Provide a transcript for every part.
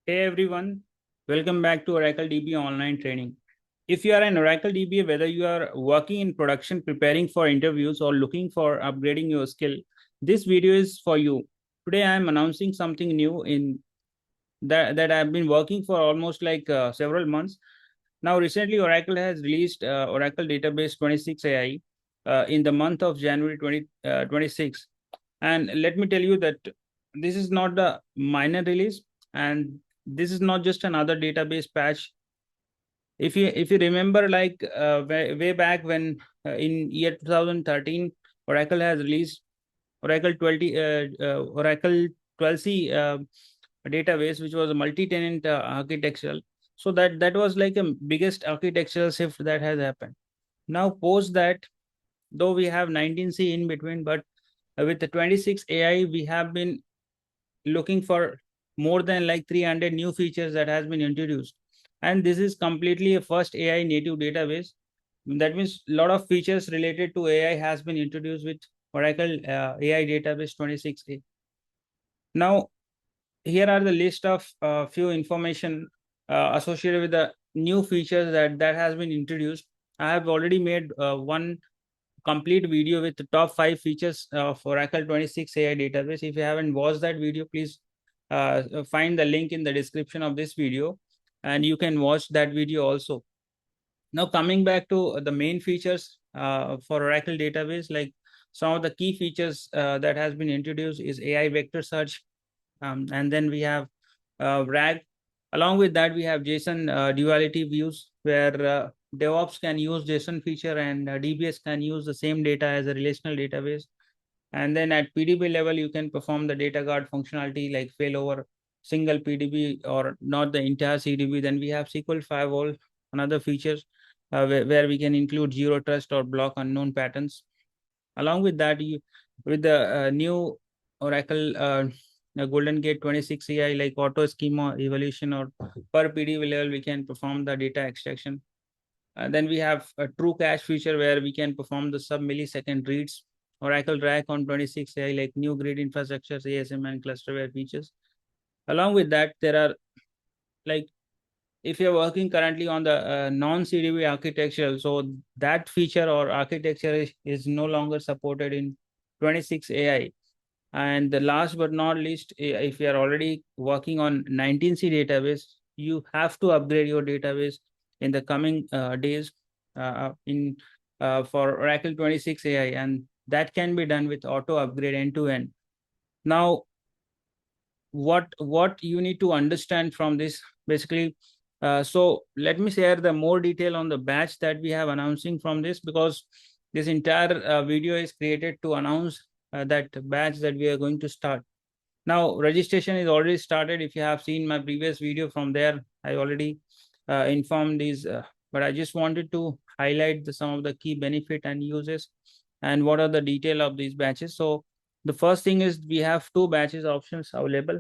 Hey everyone, welcome back to Oracle DBA online training. If you are an Oracle DBA, whether you are working in production, preparing for interviews, or looking for upgrading your skill, this video is for you. Today I am announcing something new in that I've been working for almost like several months. Now, recently Oracle has released Oracle Database 26 AI in the month of January 2026. And let me tell you that this is not the minor release, and this is not just another database patch. If you remember, like way back when in year 2013, Oracle has released Oracle 12c database, which was a multi-tenant architectural. So that was like a biggest architectural shift that has happened. Now, post that, though we have 19c in between, but with the 26 AI, we have been looking for more than like 300 new features that has been introduced. And this is completely a first AI native database. That means a lot of features related to AI has been introduced with Oracle AI database 26A. Now, here are the list of few information associated with the new features that has been introduced. I have already made one complete video with the top 5 features of Oracle 26 AI database. If you haven't watched that video, please find the link in the description of this video, and you can watch that video also. Now, coming back to the main features for Oracle database, like some of the key features that has been introduced is AI vector search, and then we have RAG. Along with that, we have JSON duality views, where DevOps can use JSON feature and DBS can use the same data as a relational database. And then at PDB level, you can perform the data guard functionality like failover single PDB or not the entire CDB. Then we have SQL Firewall, another features where we can include zero trust or block unknown patterns. Along with that, with the new Oracle GoldenGate 26 CI, like auto schema evaluation or per PDB level, we can perform the data extraction. Then we have a true cache feature where we can perform the sub-millisecond reads. Oracle RAC on 26 AI, like new grid infrastructures, ASM, and clusterware features. Along with that, there are like if you're working currently on the non-CDB architecture, so that feature or architecture is no longer supported in 26 AI. And the last but not least, if you are already working on 19c database, you have to upgrade your database in the coming days in for Oracle 26 AI, and that can be done with auto upgrade end to end. Now, what you need to understand from this basically, so let me share the more detail on the batch that we have announcing from this, because this entire video is created to announce that batch that we are going to start. Now, registration is already started. If you have seen my previous video, from there I already informed these, but I just wanted to highlight some of the key benefit and uses and what are the detail of these batches. So the first thing is we have two batches options available.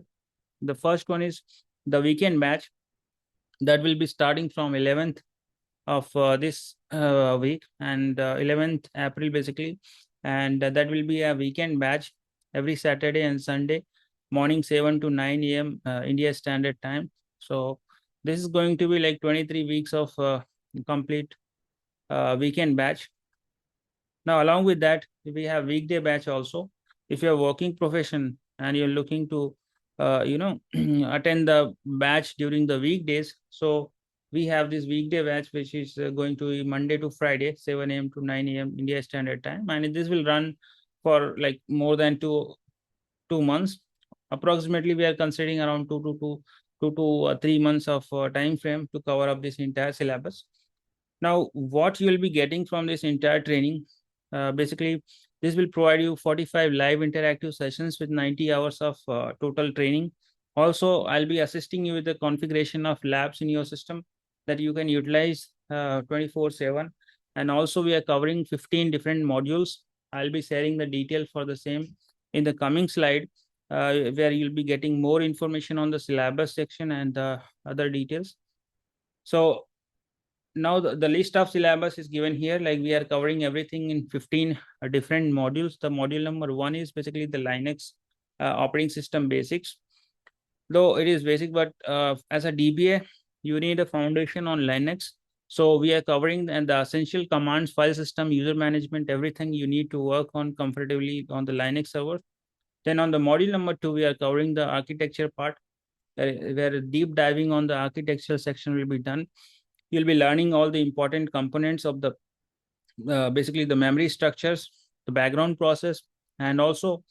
The first one is the weekend batch that will be starting from 11th of this week, and 11th April basically, and that will be a weekend batch every Saturday and Sunday morning 7 to 9 a.m. India Standard Time. So this is going to be like 23 weeks of complete weekend batch. Now, along with that, we have weekday batch also. If you're working profession and you're looking to, attend the batch during the weekdays, so we have this weekday batch, which is going to be Monday to Friday, 7 a.m. to 9 a.m. India Standard Time, and this will run for like more than two months. Approximately, we are considering around 2 to 3 months of time frame to cover up this entire syllabus. Now, what you will be getting from this entire training, basically, this will provide you 45 live interactive sessions with 90 hours of total training. Also, I'll be assisting you with the configuration of labs in your system that you can utilize 24/7. And also, we are covering 15 different modules. I'll be sharing the detail for the same in the coming slide, where you'll be getting more information on the syllabus section and other details. So now the list of syllabus is given here. Like we are covering everything in 15 different modules. The module number 1 is basically the Linux operating system basics. though it is basic, but as a DBA, you need a foundation on Linux. So we are covering and the essential commands, file system, user management, everything you need to work on comfortably on the Linux server. Then on the module number 2, we are covering the architecture part, where deep diving on the architectural section will be done. You'll be learning all the important components of the basically the memory structures, the background process, and also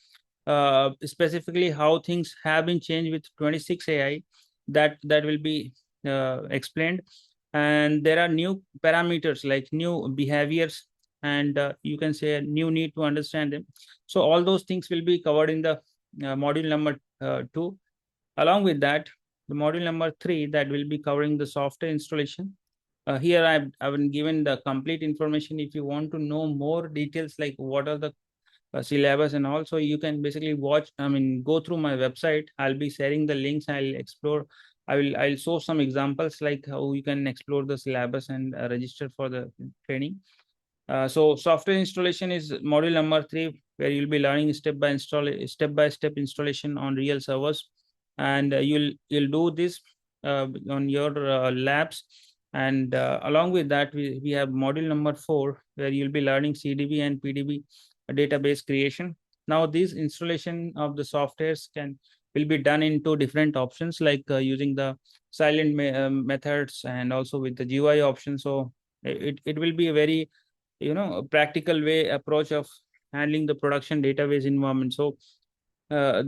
specifically how things have been changed with 26 AI. That will be explained, and there are new parameters like new behaviors, and you can say a new need to understand them. So all those things will be covered in the module number 2. Along with that, the module number 3 that will be covering the software installation. Here I've been given the complete information. If you want to know more details like what are the syllabus and also, you can basically watch, I mean, go through my website. I'll be sharing the links. I'll explore. I'll show some examples like how you can explore the syllabus and register for the training. So software installation is module number 3, where you'll be learning step by step installation on real servers, and you'll do this on your labs. And along with that, we have module number 4, where you'll be learning CDB and PDB database creation. Now, this installation of the softwares will be done into different options, like using the silent methods and also with the GUI option. So it will be a very a practical way approach of handling the production database environment. So uh,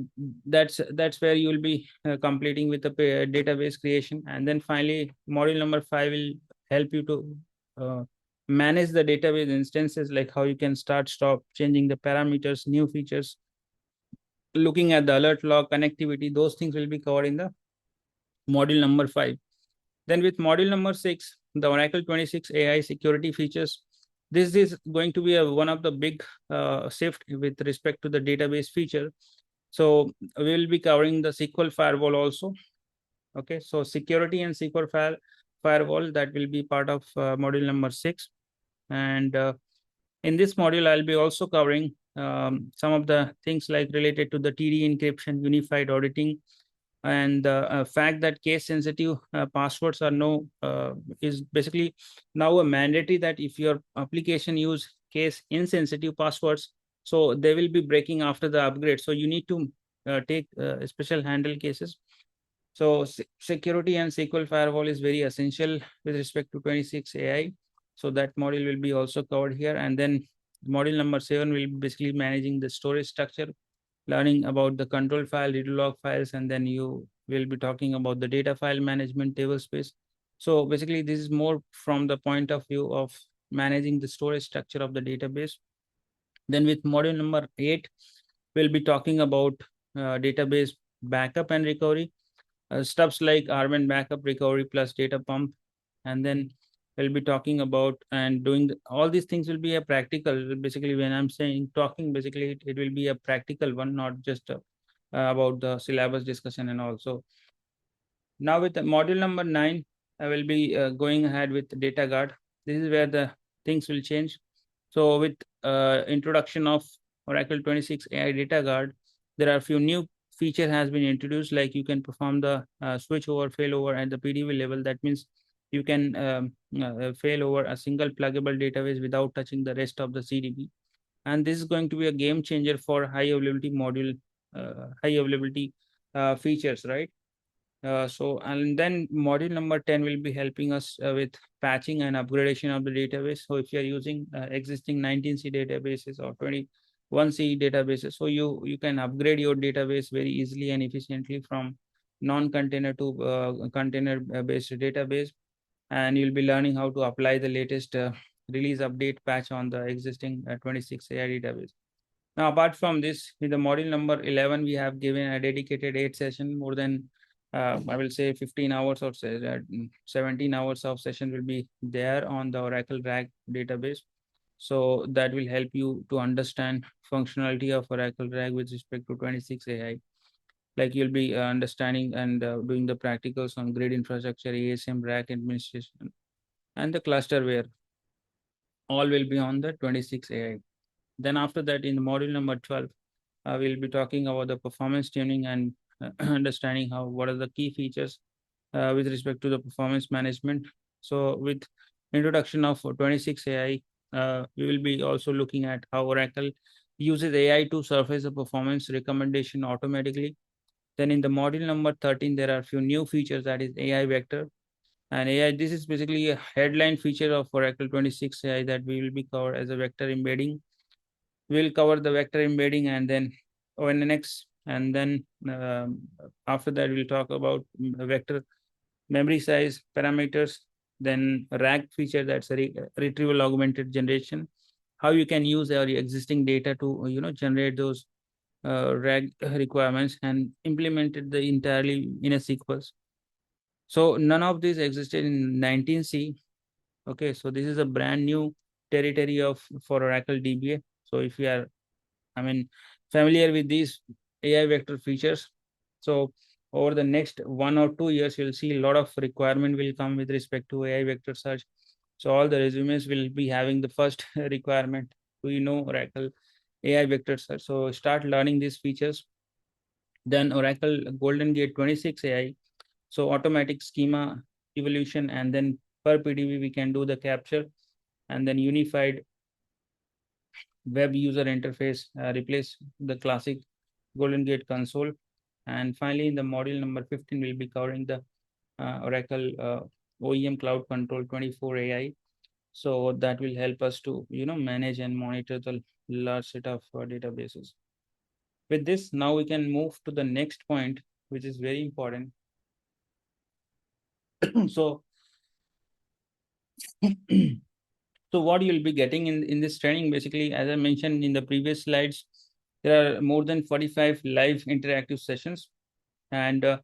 that's where you will be completing with the database creation. And then finally, module number 5 will help you to manage the database instances, like how you can start, stop, changing the parameters, new features, looking at the alert log, connectivity. Those things will be covered in the module number 5. Then with module number 6, the Oracle 26 AI security features. This is going to be one of the big shift with respect to the database feature. So we will be covering the SQL firewall also. Okay, so security and SQL firewall, that will be part of module number 6. And in this module, I'll be also covering some of the things like related to the TD encryption, unified auditing, and the fact that case sensitive passwords are no is basically now a mandatory, that if your application use case insensitive passwords, so they will be breaking after the upgrade. So you need to take special handle cases. So security and SQL firewall is very essential with respect to 26 AI. So that module will be also covered here. And then module number 7 will be basically managing the storage structure, learning about the control file, redo log files, and then you will be talking about the data file management, table space. So basically, this is more from the point of view of managing the storage structure of the database. Then with module number 8, we'll be talking about database backup and recovery, stuffs like RMAN backup, recovery plus data pump. And then we'll be talking about and doing all these things will be a practical. Basically, when I'm saying talking, basically it will be a practical one, not just about the syllabus discussion and also. Now with the module number 9, I will be going ahead with data guard. This is where the things will change. So with introduction of Oracle 26 AI data guard, there are a few new feature has been introduced, like you can perform the switch over failover at the PDB level. That means you can fail over a single pluggable database without touching the rest of the CDB. And this is going to be a game changer for high availability module, high availability features, right? So, and then module number 10 will be helping us with patching and upgradation of the database. So if you're using existing 19C databases or 21C databases, so you can upgrade your database very easily and efficiently from non-container to container based database. And you'll be learning how to apply the latest release update patch on the existing 26 AI database. Now, apart from this, in the module number 11, we have given a dedicated 8 session, more than, I will say 15 hours or 17 hours of session will be there on the Oracle RAG database. So that will help you to understand functionality of Oracle RAG with respect to 26 AI. Like you'll be understanding and doing the practicals on grid infrastructure, ASM, RAG administration, and the clusterware. All will be on the 26 AI. Then after that, in the module number 12, we'll be talking about the performance tuning and understanding what are the key features with respect to the performance management. So with introduction of 26 AI, we will be also looking at how Oracle uses AI to surface the performance recommendation automatically. Then in the module number 13, there are a few new features, that is AI vector. And AI, this is basically a headline feature of Oracle 26 AI that we will be covered as a vector embedding. We'll cover the vector embedding and then ONNX, and then after that we'll talk about vector memory size parameters, then RAG feature, that's a retrieval augmented generation, how you can use our existing data to generate those RAG requirements and implement it the entirely in a sequence. So none of this existed in 19C. Okay, so this is a brand new territory of for Oracle DBA. So if you are, I mean, familiar with these AI vector features, so over the next 1 or 2 years, you'll see a lot of requirement will come with respect to AI vector search. So all the resumes will be having the first requirement. Do you know Oracle AI vector search? So start learning these features. Then Oracle GoldenGate 26 AI. So automatic schema evolution, and then per PDV we can do the capture, and then unified web user interface replace the classic GoldenGate console. And finally, in the module number 15, we'll be covering the Oracle OEM Cloud Control 24 AI. So that will help us to manage and monitor the large set of databases. With this, now we can move to the next point, which is very important. So so what you'll be getting in this training, basically, as I mentioned in the previous slides, there are more than 45 live interactive sessions. And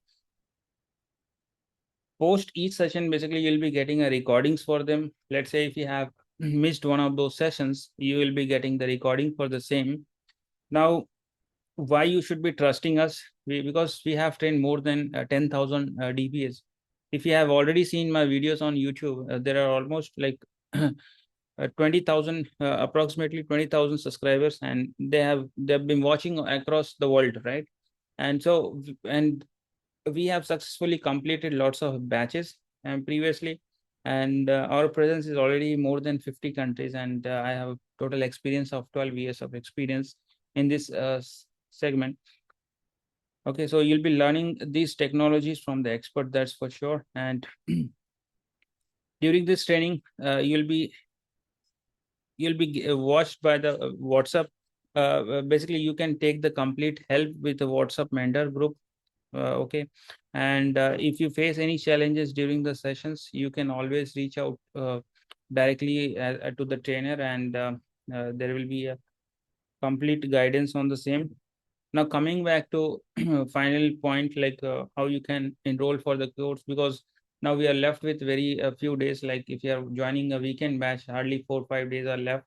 post each session, basically, you'll be getting a recordings for them. Let's say if you have missed one of those sessions, you will be getting the recording for the same. Now, why you should be trusting us? Because we have trained more than 10,000 DBAs. If you have already seen my videos on YouTube, there are almost like 20,000, approximately 20,000 subscribers, and they've been watching across the world, right? And so, and we have successfully completed lots of batches and previously, and our presence is already more than 50 countries, and I have total experience of 12 years of experience in this segment. Okay, so you'll be learning these technologies from the expert, that's for sure. And during this training, you'll be watched by the WhatsApp. Basically, you can take the complete help with the WhatsApp mentor group. Okay, and if you face any challenges during the sessions, you can always reach out directly to the trainer, and there will be a complete guidance on the same. Now, coming back to final point, like how you can enroll for the course, because now we are left with very a few days. Like if you are joining a weekend batch, hardly 4 or 5 days are left.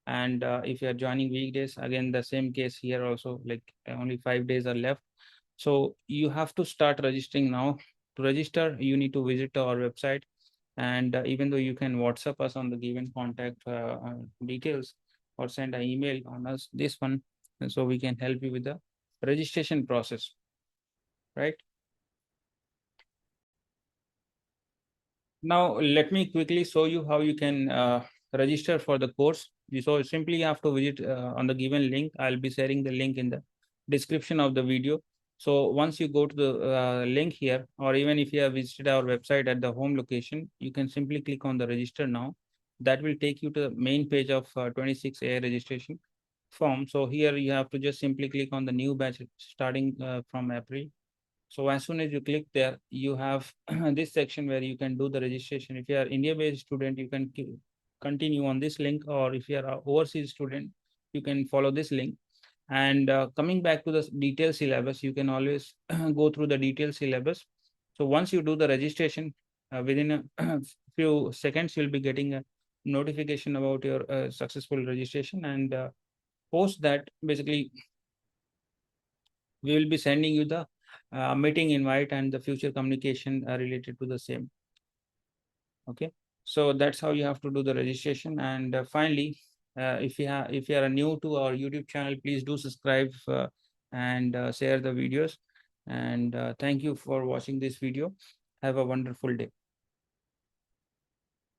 And if you are joining weekdays, again, the same case here also, like only 5 days are left. So you have to start registering now. To register, you need to visit our website. And even though you can WhatsApp us on the given contact details, or send an email on us, this one, and so we can help you with the registration process, right? Now, let me quickly show you how you can register for the course. So simply you have to visit on the given link. I'll be sharing the link in the description of the video. So once you go to the link here, or even if you have visited our website at the home location, you can simply click on the register now. That will take you to the main page of 26A registration form. So here you have to just simply click on the new batch starting from April. So as soon as you click there, you have this section where you can do the registration. If you are India-based student, you can continue on this link, or if you are an overseas student, you can follow this link. And coming back to the detailed syllabus, you can always go through the detailed syllabus. So once you do the registration, within a few seconds, you'll be getting a notification about your successful registration. And post that, basically, we will be sending you the meeting invite and the future communication related to the same. Okay, so that's how you have to do the registration. And finally, if you are new to our YouTube channel, please do subscribe and share the videos. And thank you for watching this video. Have a wonderful day.